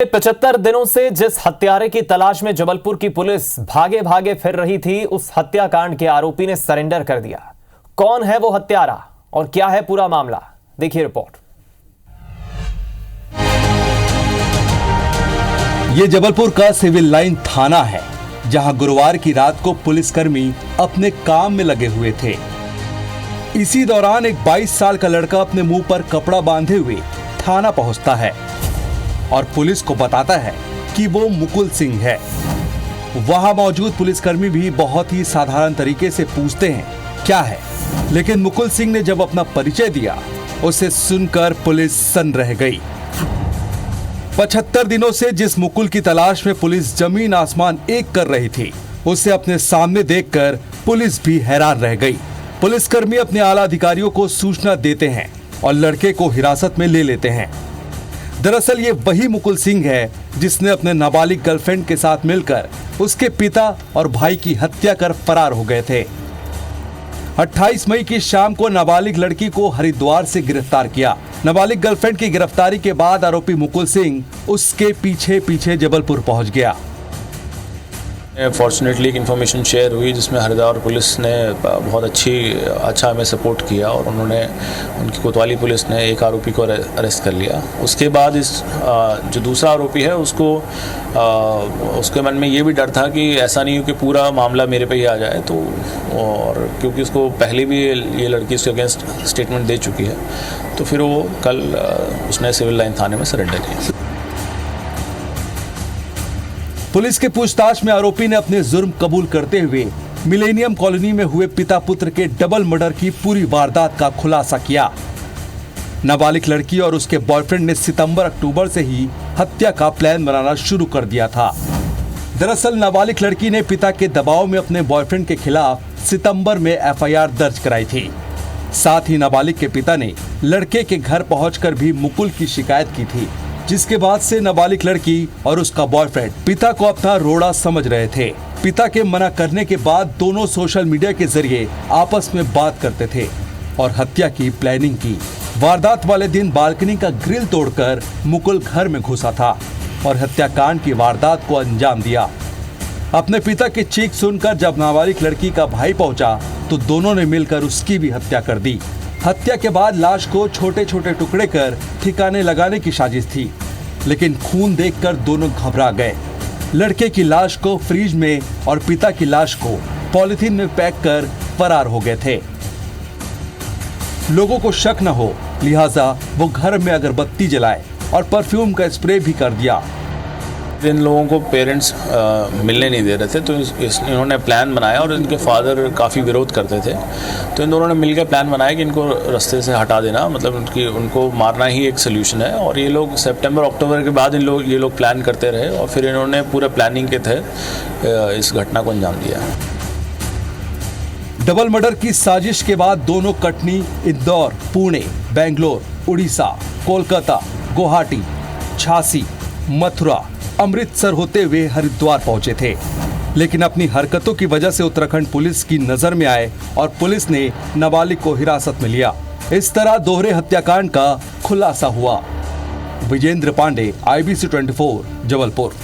75 दिनों से जिस हत्यारे की तलाश में जबलपुर की पुलिस भागे भागे फिर रही थी, उस हत्याकांड के आरोपी ने सरेंडर कर दिया। कौन है वो हत्यारा और क्या है पूरा मामला, देखिए रिपोर्ट। ये जबलपुर का सिविल लाइन थाना है, जहां गुरुवार की रात को पुलिसकर्मी अपने काम में लगे हुए थे। इसी दौरान एक 22 साल का लड़का अपने मुंह पर कपड़ा बांधे हुए थाना पहुंचता है और पुलिस को बताता है कि वो मुकुल सिंह है। वहां मौजूद पुलिसकर्मी भी बहुत ही साधारण तरीके से पूछते हैं क्या है, लेकिन मुकुल सिंह ने जब अपना परिचय दिया, उसे सुनकर पुलिस सन्न रह गई। 75 दिनों से जिस मुकुल की तलाश में पुलिस जमीन आसमान एक कर रही थी, उसे अपने सामने देखकर पुलिस भी हैरान रह गई। पुलिसकर्मी अपने आला अधिकारियों को सूचना देते हैं और लड़के को हिरासत में ले लेते हैं। दरअसल ये वही मुकुल सिंह है जिसने अपने नाबालिग गर्लफ्रेंड के साथ मिलकर उसके पिता और भाई की हत्या कर फरार हो गए थे। 28 मई की शाम को नाबालिग लड़की को हरिद्वार से गिरफ्तार किया। नाबालिग गर्लफ्रेंड की गिरफ्तारी के बाद आरोपी मुकुल सिंह उसके पीछे पीछे जबलपुर पहुंच गया। फॉर्चुनेटली एक इन्फॉर्मेशन शेयर हुई जिसमें हरिद्वार पुलिस ने बहुत अच्छा हमें सपोर्ट किया और उन्होंने उनकी कोतवाली पुलिस ने एक आरोपी को अरेस्ट कर लिया। उसके बाद इस जो दूसरा आरोपी है उसके मन में ये भी डर था कि ऐसा नहीं हो कि पूरा मामला मेरे पे ही आ जाए, तो और क्योंकि उसको पहले भी ये लड़की उसके अगेंस्ट स्टेटमेंट दे चुकी है, तो फिर वो कल उसने सिविल लाइन थाने में सरेंडर किया। पुलिस के पूछताछ में आरोपी ने अपने जुर्म कबूल करते हुए मिलेनियम कॉलोनी में हुए पिता पुत्र के डबल मर्डर की पूरी वारदात का खुलासा किया। नाबालिग लड़की और उसके बॉयफ्रेंड ने सितंबर-अक्टूबर से ही हत्या का प्लान बनाना शुरू कर दिया था। दरअसल नाबालिग लड़की ने पिता के दबाव में अपने बॉयफ्रेंड के खिलाफ सितंबर में एफआईआर दर्ज कराई थी। साथ ही नाबालिग के पिता ने लड़के के घर पहुंचकर भी मुकुल की शिकायत की थी, जिसके बाद से नाबालिग लड़की और उसका बॉयफ्रेंड पिता को अपना रोड़ा समझ रहे थे। पिता के मना करने के बाद दोनों सोशल मीडिया के जरिए आपस में बात करते थे और हत्या की प्लानिंग की। वारदात वाले दिन बालकनी का ग्रिल तोड़कर मुकुल घर में घुसा था और हत्याकांड की वारदात को अंजाम दिया। अपने पिता की चीख सुनकर जब नाबालिग लड़की का भाई पहुंचा, तो दोनों ने मिलकर उसकी भी हत्या कर दी। हत्या के बाद लाश को छोटे छोटे टुकड़े कर ठिकाने लगाने की साजिश थी, लेकिन खून देखकर दोनों घबरा गए। लड़के की लाश को फ्रिज में और पिता की लाश को पॉलिथीन में पैक कर फरार हो गए थे। लोगों को शक न हो, लिहाजा वो घर में अगरबत्ती जलाए और परफ्यूम का स्प्रे भी कर दिया। इन लोगों को पेरेंट्स मिलने नहीं दे रहे थे, तो इन्होंने प्लान बनाया और इनके फादर काफ़ी विरोध करते थे, तो इन दोनों ने मिलकर प्लान बनाया कि इनको रास्ते से हटा देना, मतलब उनको मारना ही एक सोल्यूशन है। और ये लोग सितंबर-अक्टूबर के बाद ये लोग प्लान करते रहे और फिर इन्होंने पूरे प्लानिंग के तहत इस घटना को अंजाम दिया। डबल मर्डर की साजिश के बाद दोनों कटनी, इंदौर, पुणे, बेंगलोर, उड़ीसा, कोलकाता, गुवाहाटी, झांसी, मथुरा, अमृतसर होते हुए हरिद्वार पहुंचे थे, लेकिन अपनी हरकतों की वजह से उत्तराखंड पुलिस की नजर में आए और पुलिस ने नाबालिग को हिरासत में लिया। इस तरह दोहरे हत्याकांड का खुलासा हुआ। विजेंद्र पांडे, IBC 24, जबलपुर।